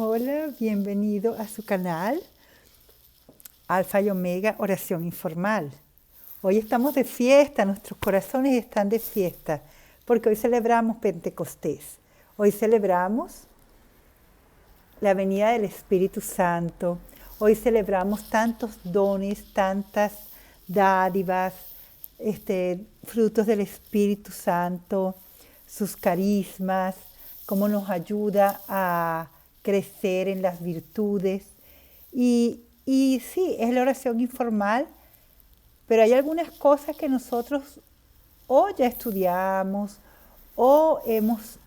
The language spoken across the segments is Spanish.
Hola, bienvenido a su canal Alfa y Omega Oración Informal. Hoy estamos de fiesta, nuestros corazones están de fiesta, porque hoy celebramos Pentecostés. Hoy celebramos la venida del Espíritu Santo. Hoy celebramos tantos dones, tantas dádivas, frutos del Espíritu Santo, sus carismas, cómo nos ayuda a crecer en las virtudes. Y sí, es la oración informal, pero hay algunas cosas que nosotros o ya estudiamos o hemos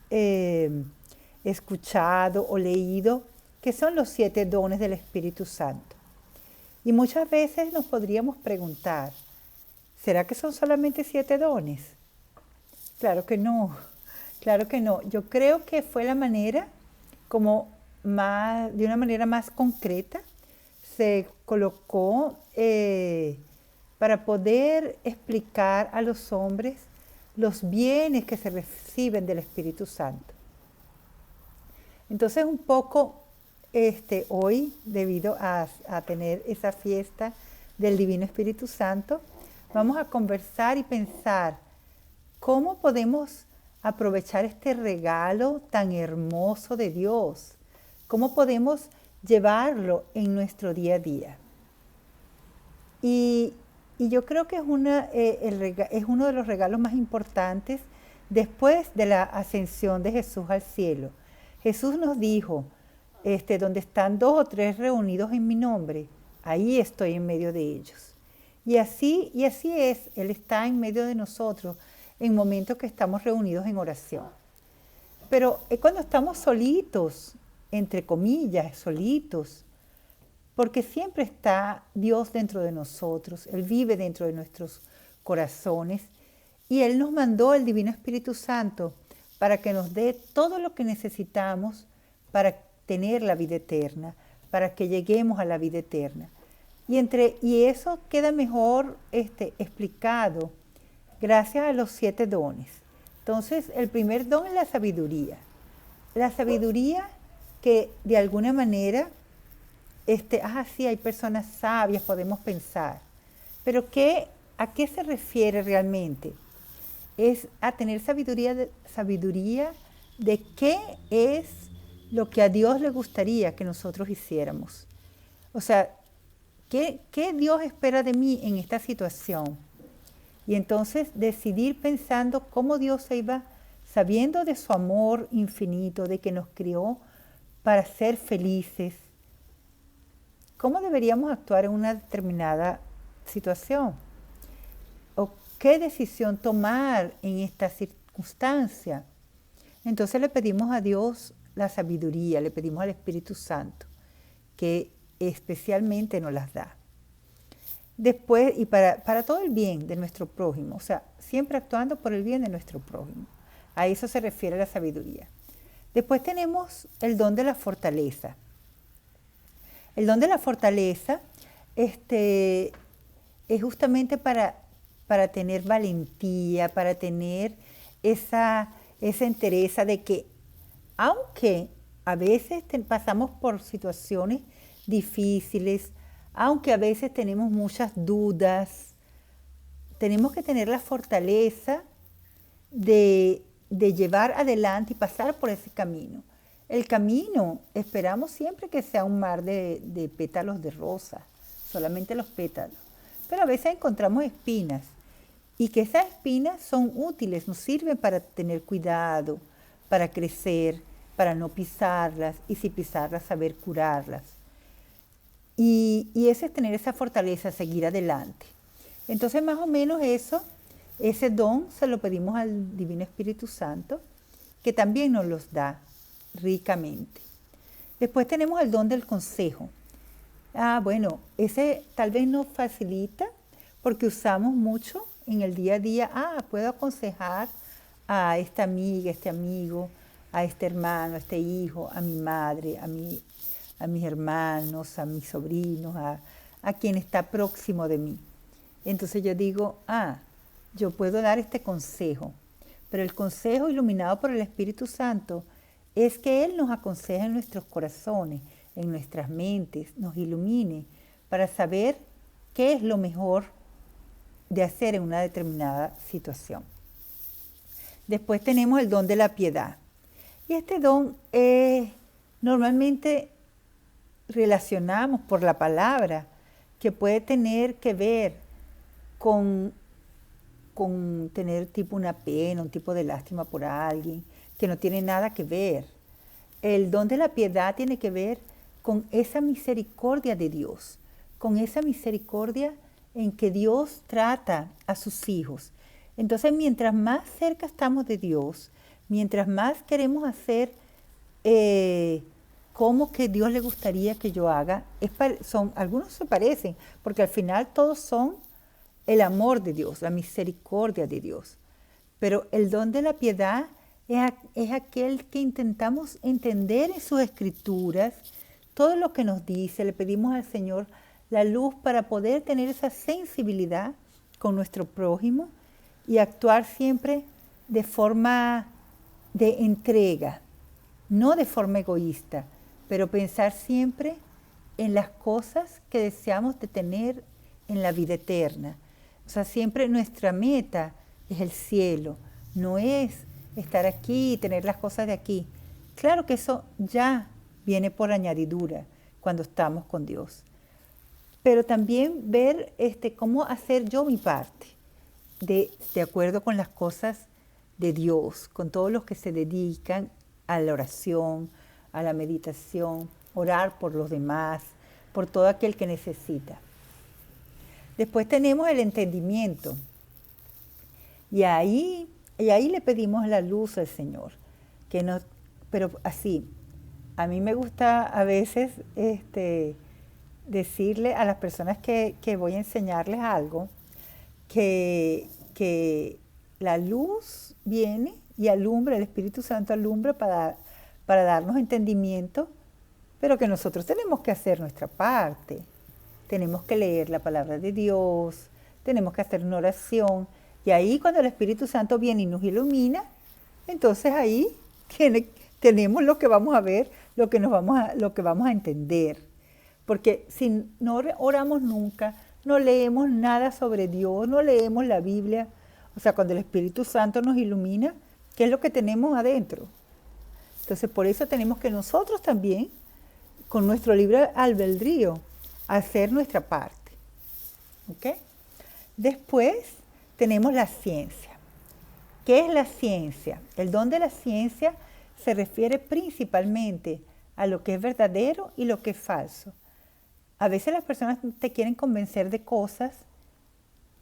escuchado o leído, que son los 7 dones del Espíritu Santo. Y muchas veces nos podríamos preguntar, ¿será que son solamente 7 dones? Claro que no, claro que no. Yo creo que fue la manera como de una manera más concreta se colocó para poder explicar a los hombres los bienes que se reciben del Espíritu Santo. Entonces un poco hoy, debido a tener esa fiesta del Divino Espíritu Santo, vamos a conversar y pensar cómo podemos aprovechar este regalo tan hermoso de Dios, cómo podemos llevarlo en nuestro día a día. Y yo creo que es uno de los regalos más importantes después de la ascensión de Jesús al cielo. Jesús nos dijo, donde están 2 o 3 reunidos en mi nombre, ahí estoy en medio de ellos. Y así es, Él está en medio de nosotros en momentos que estamos reunidos en oración. Pero es cuando estamos solitos, entre comillas, solitos, porque siempre está Dios dentro de nosotros, Él vive dentro de nuestros corazones y Él nos mandó el Divino Espíritu Santo para que nos dé todo lo que necesitamos para tener la vida eterna, para que lleguemos a la vida eterna. Y eso queda mejor explicado gracias a los 7 dones. Entonces, el primer don es la sabiduría. La sabiduría que de alguna manera, sí, hay personas sabias, podemos pensar. Pero ¿a qué se refiere realmente? Es a tener sabiduría de qué es lo que a Dios le gustaría que nosotros hiciéramos. O sea, ¿qué Dios espera de mí en esta situación? Y entonces decidir pensando cómo Dios se iba, sabiendo de su amor infinito, de que nos crió para ser felices, ¿cómo deberíamos actuar en una determinada situación? ¿O qué decisión tomar en esta circunstancia? Entonces le pedimos a Dios la sabiduría, le pedimos al Espíritu Santo, que especialmente nos las da. Después, y para todo el bien de nuestro prójimo, o sea, siempre actuando por el bien de nuestro prójimo. A eso se refiere la sabiduría. Después tenemos el don de la fortaleza. El don de la fortaleza es justamente para tener valentía, para tener esa entereza de que, aunque a veces pasamos por situaciones difíciles, aunque a veces tenemos muchas dudas, tenemos que tener la fortaleza de llevar adelante y pasar por ese camino. El camino esperamos siempre que sea un mar de pétalos de rosa, solamente los pétalos. Pero a veces encontramos espinas y que esas espinas son útiles, nos sirven para tener cuidado, para crecer, para no pisarlas y si pisarlas saber curarlas. Y ese es tener esa fortaleza, seguir adelante. Entonces más o menos ese don se lo pedimos al Divino Espíritu Santo, que también nos los da ricamente. Después tenemos el don del consejo. Bueno, ese tal vez nos facilita porque usamos mucho en el día a día. Puedo aconsejar a esta amiga, a este amigo, a este hermano, a este hijo, a mi madre, a mis hermanos, a mis sobrinos, a quien está próximo de mí. Entonces yo digo, yo puedo dar este consejo, pero el consejo iluminado por el Espíritu Santo es que Él nos aconseje en nuestros corazones, en nuestras mentes, nos ilumine para saber qué es lo mejor de hacer en una determinada situación. Después tenemos el don de la piedad. Y este don normalmente relacionamos por la palabra, que puede tener que ver con tener tipo una pena, un tipo de lástima por alguien, que no tiene nada que ver. El don de la piedad tiene que ver con esa misericordia de Dios, con esa misericordia en que Dios trata a sus hijos. Entonces, mientras más cerca estamos de Dios, mientras más queremos hacer como que Dios le gustaría que yo haga, algunos se parecen, porque al final todos son el amor de Dios, la misericordia de Dios. Pero el don de la piedad es aquel que intentamos entender en sus escrituras, todo lo que nos dice, le pedimos al Señor la luz para poder tener esa sensibilidad con nuestro prójimo y actuar siempre de forma de entrega, no de forma egoísta, pero pensar siempre en las cosas que deseamos de tener en la vida eterna. O sea, siempre nuestra meta es el cielo, no es estar aquí y tener las cosas de aquí. Claro que eso ya viene por añadidura cuando estamos con Dios. Pero también ver cómo hacer yo mi parte, de acuerdo con las cosas de Dios, con todos los que se dedican a la oración, a la meditación, orar por los demás, por todo aquel que necesita. Después tenemos el entendimiento. Y ahí le pedimos la luz al Señor. Pero así, a mí me gusta a veces decirle a las personas que voy a enseñarles algo, que la luz viene y alumbra, el Espíritu Santo alumbra para darnos entendimiento, pero que nosotros tenemos que hacer nuestra parte. Tenemos que leer la palabra de Dios, tenemos que hacer una oración, y ahí cuando el Espíritu Santo viene y nos ilumina, entonces ahí tenemos lo que vamos a ver, lo que vamos a entender. Porque si no oramos nunca, no leemos nada sobre Dios, no leemos la Biblia, o sea, cuando el Espíritu Santo nos ilumina, ¿qué es lo que tenemos adentro? Entonces, por eso tenemos que nosotros también, con nuestro libre albedrío, hacer nuestra parte. ¿Ok? Después tenemos la ciencia. ¿Qué es la ciencia? El don de la ciencia se refiere principalmente a lo que es verdadero y lo que es falso. A veces las personas te quieren convencer de cosas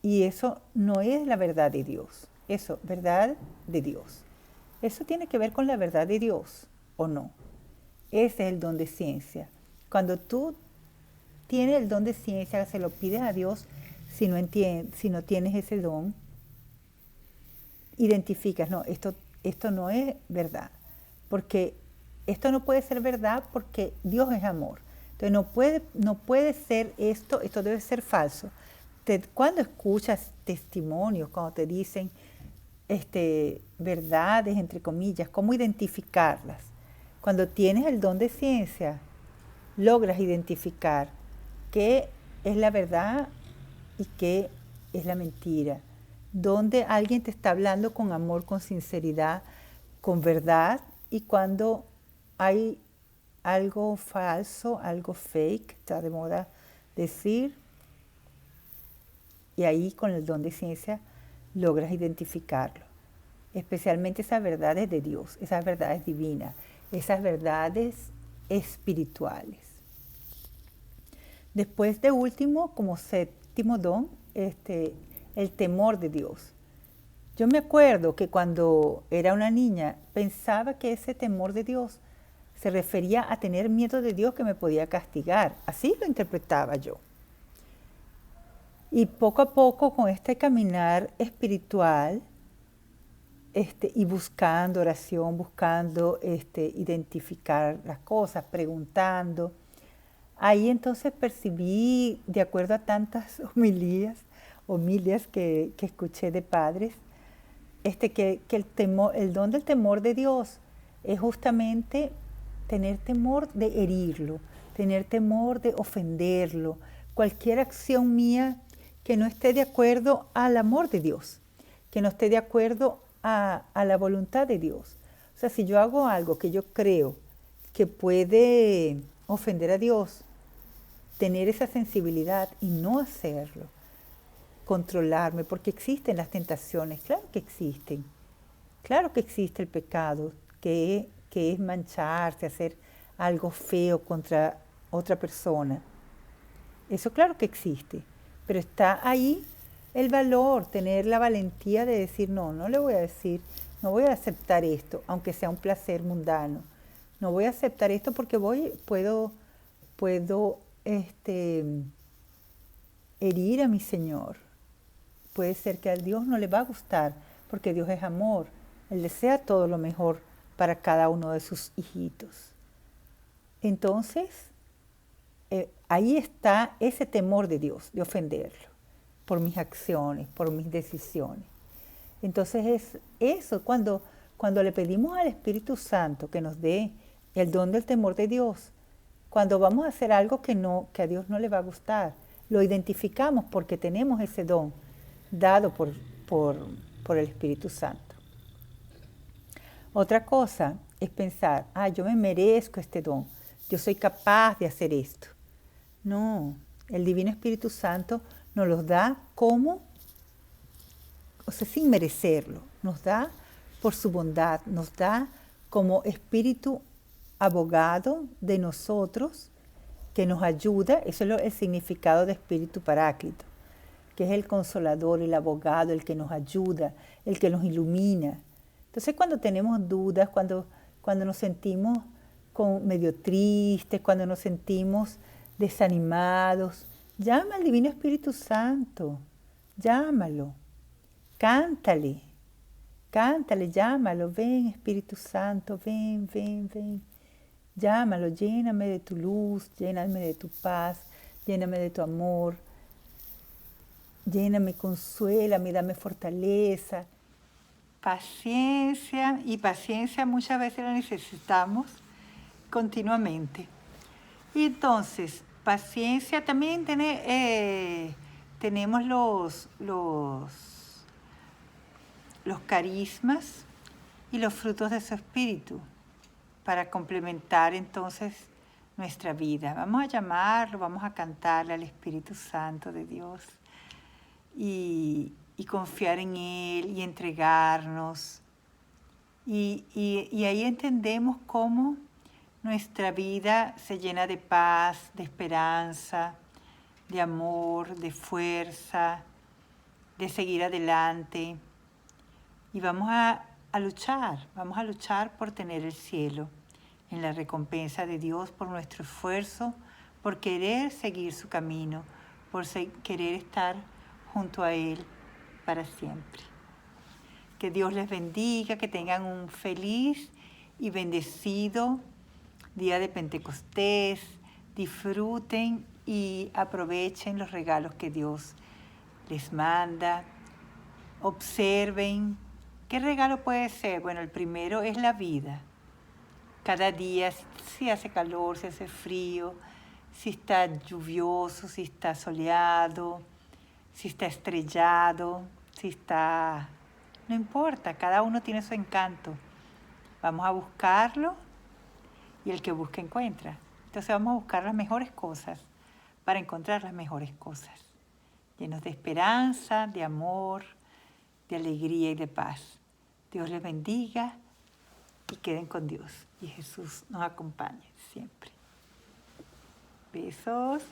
y eso no es la verdad de Dios. Eso, verdad de Dios. Eso tiene que ver con la verdad de Dios, ¿o no? Ese es el don de ciencia. Cuando tú tienes el don de ciencia, se lo pides a Dios, si no tienes ese don, identificas, no, esto no es verdad. Porque esto no puede ser verdad porque Dios es amor. Entonces no puede ser esto debe ser falso. Cuando escuchas testimonios, cuando te dicen verdades, entre comillas, ¿cómo identificarlas? Cuando tienes el don de ciencia, logras identificar qué es la verdad y qué es la mentira. Donde alguien te está hablando con amor, con sinceridad, con verdad, y cuando hay algo falso, algo fake, está de moda decir, y ahí con el don de ciencia logras identificarlo. Especialmente esas verdades de Dios, esas verdades divinas, esas verdades espirituales. Después de último, como séptimo don, el temor de Dios. Yo me acuerdo que cuando era una niña pensaba que ese temor de Dios se refería a tener miedo de Dios que me podía castigar. Así lo interpretaba yo. Y poco a poco con este caminar espiritual y buscando oración, buscando identificar las cosas, preguntando, ahí entonces percibí, de acuerdo a tantas homilías que escuché de padres, que el don del temor de Dios es justamente tener temor de herirlo, tener temor de ofenderlo, cualquier acción mía que no esté de acuerdo al amor de Dios, que no esté de acuerdo a la voluntad de Dios. O sea, si yo hago algo que yo creo que puede ofender a Dios, tener esa sensibilidad y no hacerlo, controlarme, porque existen las tentaciones, claro que existe el pecado, que es mancharse, hacer algo feo contra otra persona. Eso claro que existe, pero está ahí el valor, tener la valentía de decir, no, no le voy a decir, no voy a aceptar esto, aunque sea un placer mundano. No voy a aceptar esto porque puedo herir a mi Señor. Puede ser que a Dios no le va a gustar, porque Dios es amor. Él desea todo lo mejor para cada uno de sus hijitos. Entonces, ahí está ese temor de Dios, de ofenderlo, por mis acciones, por mis decisiones. Entonces es eso, cuando le pedimos al Espíritu Santo que nos dé el don del temor de Dios, cuando vamos a hacer algo que a Dios no le va a gustar, lo identificamos porque tenemos ese don dado por el Espíritu Santo. Otra cosa es pensar, yo me merezco este don, yo soy capaz de hacer esto. No, el Divino Espíritu Santo nos los da sin merecerlo, nos da por su bondad, nos da como espíritu abogado de nosotros que nos ayuda. Eso es el significado de espíritu paráclito, que es el consolador, el abogado, el que nos ayuda, el que nos ilumina. Entonces cuando tenemos dudas, cuando nos sentimos medio tristes, cuando nos sentimos desanimados, llama al Divino Espíritu Santo, llámalo, cántale, llámalo, ven Espíritu Santo, ven, llámalo, lléname de tu luz, lléname de tu paz, lléname de tu amor, lléname, consuélame, dame fortaleza. Paciencia, y paciencia muchas veces la necesitamos continuamente. Y entonces, paciencia también tenemos los carismas y los frutos de su espíritu para complementar entonces nuestra vida. Vamos a llamarlo, vamos a cantarle al Espíritu Santo de Dios y confiar en Él y entregarnos. Y ahí entendemos cómo nuestra vida se llena de paz, de esperanza, de amor, de fuerza, de seguir adelante. Y vamos a luchar por tener el cielo, en la recompensa de Dios por nuestro esfuerzo, por querer seguir su camino, por querer estar junto a Él para siempre. Que Dios les bendiga, que tengan un feliz y bendecido día de Pentecostés. Disfruten y aprovechen los regalos que Dios les manda. Observen qué regalo puede ser. Bueno, el primero es la vida. Cada día, si hace calor, si hace frío, si está lluvioso, si está soleado, si está estrellado, no importa, cada uno tiene su encanto. Vamos a buscarlo y el que busca encuentra. Entonces vamos a buscar las mejores cosas para encontrar las mejores cosas, llenos de esperanza, de amor, de alegría y de paz. Dios les bendiga y queden con Dios. Y Jesús nos acompañe siempre. Besos.